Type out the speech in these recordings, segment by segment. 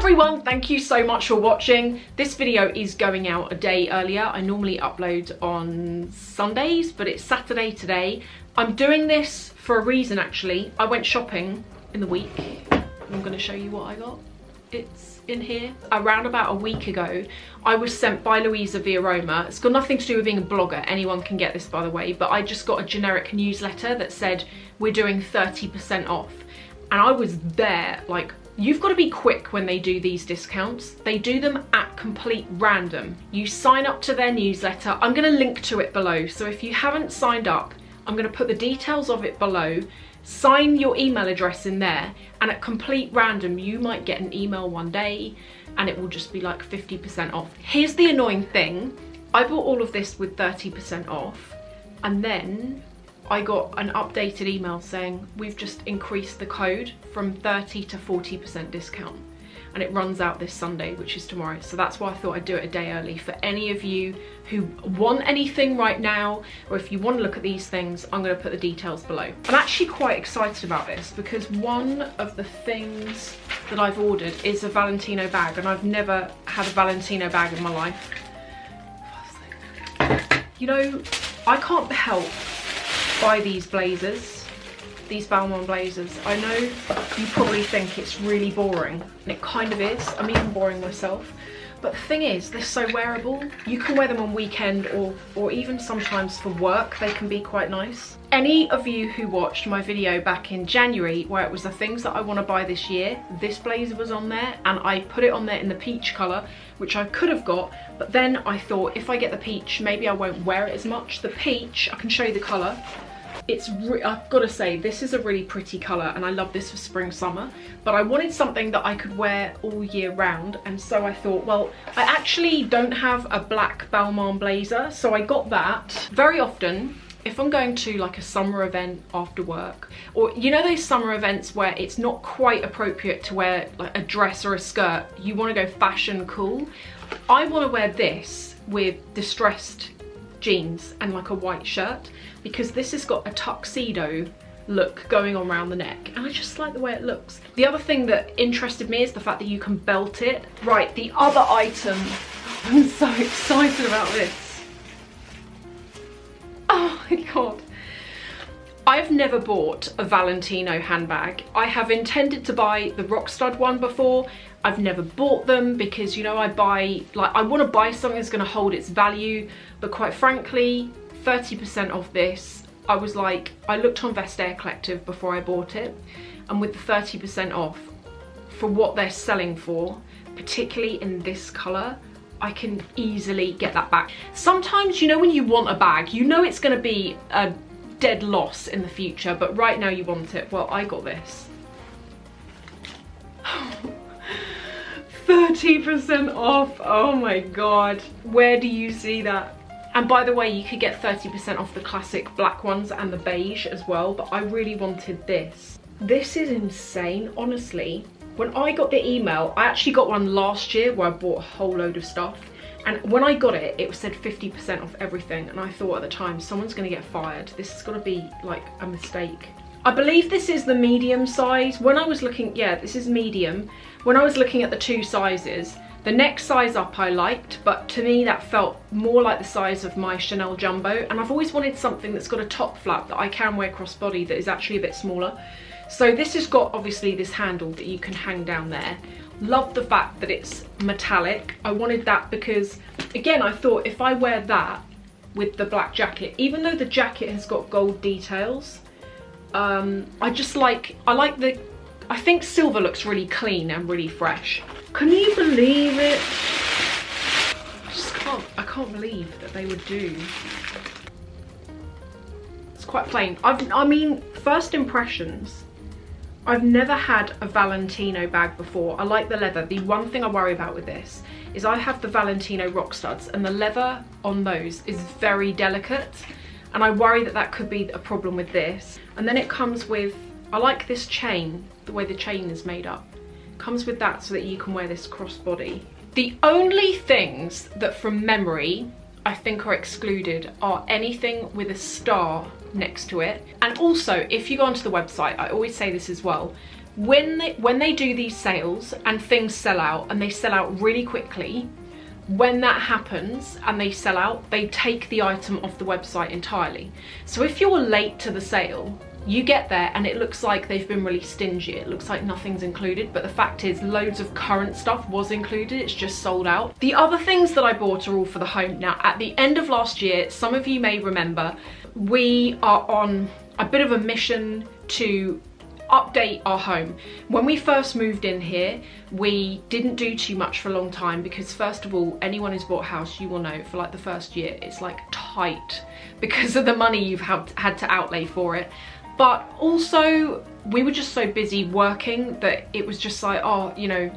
everyone, thank you so much for watching. This video is going out a day earlier. I normally upload on Sundays, but it's Saturday today. I'm doing this for a reason actually. I went shopping in the week. I'm going to show you what I got. It's in here. Around about a week ago, I was sent by Louisa via Roma. It's got nothing to do with being a blogger. Anyone can get this, by the way, but I just got a generic newsletter that said we're doing 30% off. And I was there, like, you've got to be quick when they do these discounts. They do them at complete random. You sign up to their newsletter. I'm going to link to it below. So if you haven't signed up, I'm going to put the details of it below. Sign your email address in there, and at complete random you might get an email one day and it will just be like 50% off. Here's the annoying thing. I bought all of this with 30% off, and then I got an updated email saying we've just increased the code from 30 to 40% discount, and it runs out this Sunday, which is tomorrow. So that's why I thought I'd do it a day early. For any of you who want anything right now, or if you want to look at these things, I'm going to put the details below. I'm actually quite excited about this because one of the things that I've ordered is a Valentino bag, and I've never had a Valentino bag in my life. You know, I can't help buy these blazers, these Balmain blazers. I know you probably think it's really boring, and it kind of is. I'm even boring myself. But the thing is, they're so wearable. You can wear them on weekend or even sometimes for work. They can be quite nice. Any of you who watched my video back in January where it was the things that I want to buy this year, this blazer was on there, and I put it on there in the peach colour, which I could have got, but then I thought if I get the peach, maybe I won't wear it as much. The peach, I can show you the colour. I've got to say, this is a really pretty colour, and I love this for spring, summer, but I wanted something that I could wear all year round, and so I thought, well, I actually don't have a black Balmain blazer, so I got that. Very often, if I'm going to like a summer event after work, or you know those summer events where it's not quite appropriate to wear like a dress or a skirt, you want to go fashion cool, I want to wear this with distressed jeans and like a white shirt, because this has got a tuxedo look going on around the neck, and I just like the way it looks. The other thing that interested me is the fact that you can belt it. Right, the other item, I'm so excited about this. Oh my god. I've never bought a Valentino handbag. I have intended to buy the Rockstud one before. I've never bought them because, you know, I want to buy something that's going to hold its value, but quite frankly, 30% off this, I was like, I looked on Vestiaire Collective before I bought it, and with the 30% off for what they're selling for, particularly in this colour, I can easily get that back. Sometimes, you know, when you want a bag, you know it's going to be a dead loss in the future, but right now you want it. Well, I got this. 30% off, oh my god. Where do you see that? And by the way, you could get 30% off the classic black ones and the beige as well, but I really wanted this. This is insane, honestly. When I got the email, I actually got one last year where I bought a whole load of stuff, and when I got it, it said 50% off everything, and I thought at the time, someone's gonna get fired. This is gonna be like a mistake. I believe this is the medium size. When I was looking, yeah, this is medium. When I was looking at the two sizes, the next size up I liked, but to me that felt more like the size of my Chanel Jumbo, and I've always wanted something that's got a top flap that I can wear crossbody that is actually a bit smaller. So this has got obviously this handle that you can hang down there. Love the fact that it's metallic. I wanted that because, again, I thought if I wear that with the black jacket, even though the jacket has got gold details, I think silver looks really clean and really fresh. Can you believe it? I can't believe that they would do. It's quite plain. I mean, first impressions, I've never had a Valentino bag before. I like the leather. The one thing I worry about with this is I have the Valentino Rockstuds, and the leather on those is very delicate, and I worry that that could be a problem with this. And then it comes with, I like this chain, the way the chain is made up. It comes with that so that you can wear this crossbody. The only things that from memory I think are excluded are anything with a star next to it. And also, if you go onto the website, I always say this as well, when they do these sales and things sell out, and they sell out really quickly, when that happens and they sell out, they take the item off the website entirely. So if you're late to the sale, you get there and it looks like they've been really stingy. It looks like nothing's included, but the fact is loads of current stuff was included, it's just sold out. The other things that I bought are all for the home. Now, at the end of last year, some of you may remember, we are on a bit of a mission to update our home. When we first moved in here, we didn't do too much for a long time because, first of all, anyone who's bought a house, you will know for like the first year it's like tight because of the money you've had to outlay for it. But also we were just so busy working that it was just like, oh, you know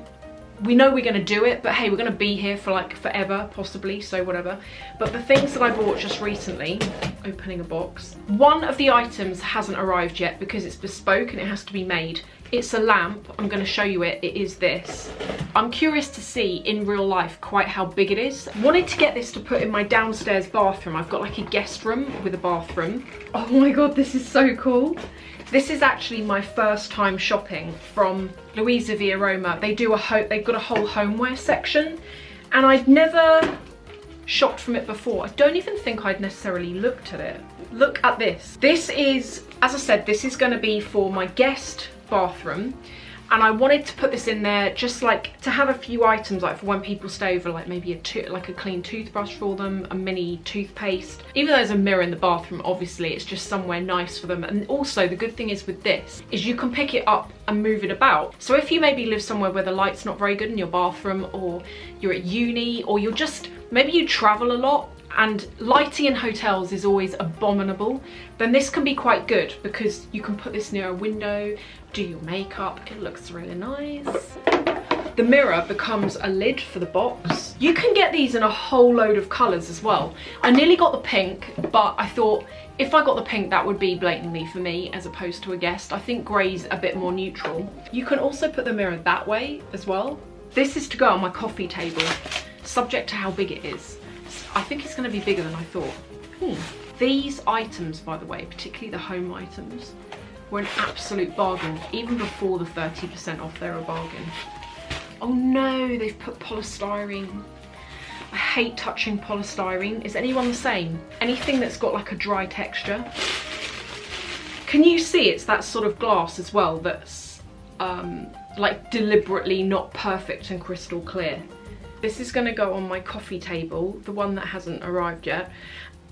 we're gonna do it, but hey, we're gonna be here for like forever, possibly, so whatever. But the things that I bought just recently, opening a box, one of the items hasn't arrived yet because it's bespoke and it has to be made. It's a lamp. I'm going to show you it. It is this. I'm curious to see in real life quite how big it is. Wanted to get this to put in my downstairs bathroom. I've got like a guest room with a bathroom. Oh my god, this is so cool. This is actually my first time shopping from Louisa Via Roma. They've got a whole homeware section, and I'd never shopped from it before. I don't even think I'd necessarily looked at it. Look at this. This is, as I said, this is going to be for my guest bathroom, and I wanted to put this in there just like to have a few items like for when people stay over, like maybe a clean toothbrush for them, a mini toothpaste. Even though there's a mirror in the bathroom, obviously it's just somewhere nice for them. And also the good thing is with this is you can pick it up and move it about. So if you maybe live somewhere where the light's not very good in your bathroom, or you're at uni, or you're just, maybe you travel a lot and lighting in hotels is always abominable, then this can be quite good because you can put this near a window, do your makeup, it looks really nice. The mirror becomes a lid for the box. You can get these in a whole load of colours as well. I nearly got the pink, but I thought if I got the pink, that would be blatantly for me as opposed to a guest. I think grey's a bit more neutral. You can also put the mirror that way as well. This is to go on my coffee table, subject to how big it is. I think it's going to be bigger than I thought. These items, by the way, particularly the home items, were an absolute bargain. Even before the 30% off, they're a bargain. Oh no, they've put polystyrene. I hate touching polystyrene. Is anyone the same? Anything that's got like a dry texture. Can you see it's that sort of glass as well that's like deliberately not perfect and crystal clear? This is going to go on my coffee table, the one that hasn't arrived yet.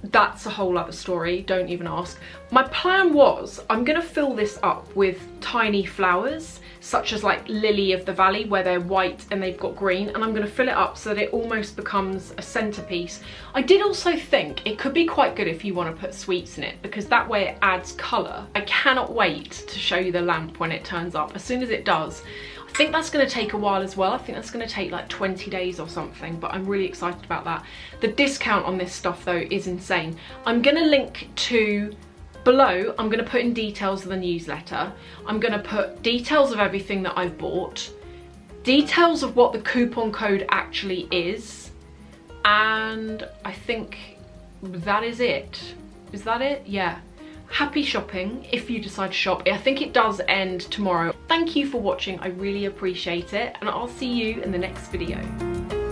That's a whole other story, don't even ask. My plan was, I'm going to fill this up with tiny flowers, such as like lily of the valley, where they're white and they've got green, and I'm going to fill it up so that it almost becomes a centerpiece. I did also think it could be quite good if you want to put sweets in it, because that way it adds colour. I cannot wait to show you the lamp when it turns up. As soon as it does, I think that's going to take a while as well. I think that's going to take like 20 days or something, but I'm really excited about that. The discount on this stuff though is insane. I'm going to link to below, I'm going to put in details of the newsletter. I'm going to put details of everything that I've bought, details of what the coupon code actually is, and I think that is it. Is that it? Yeah. Happy shopping if you decide to shop. I think it does end tomorrow. Thank you for watching, I really appreciate it, and I'll see you in the next video.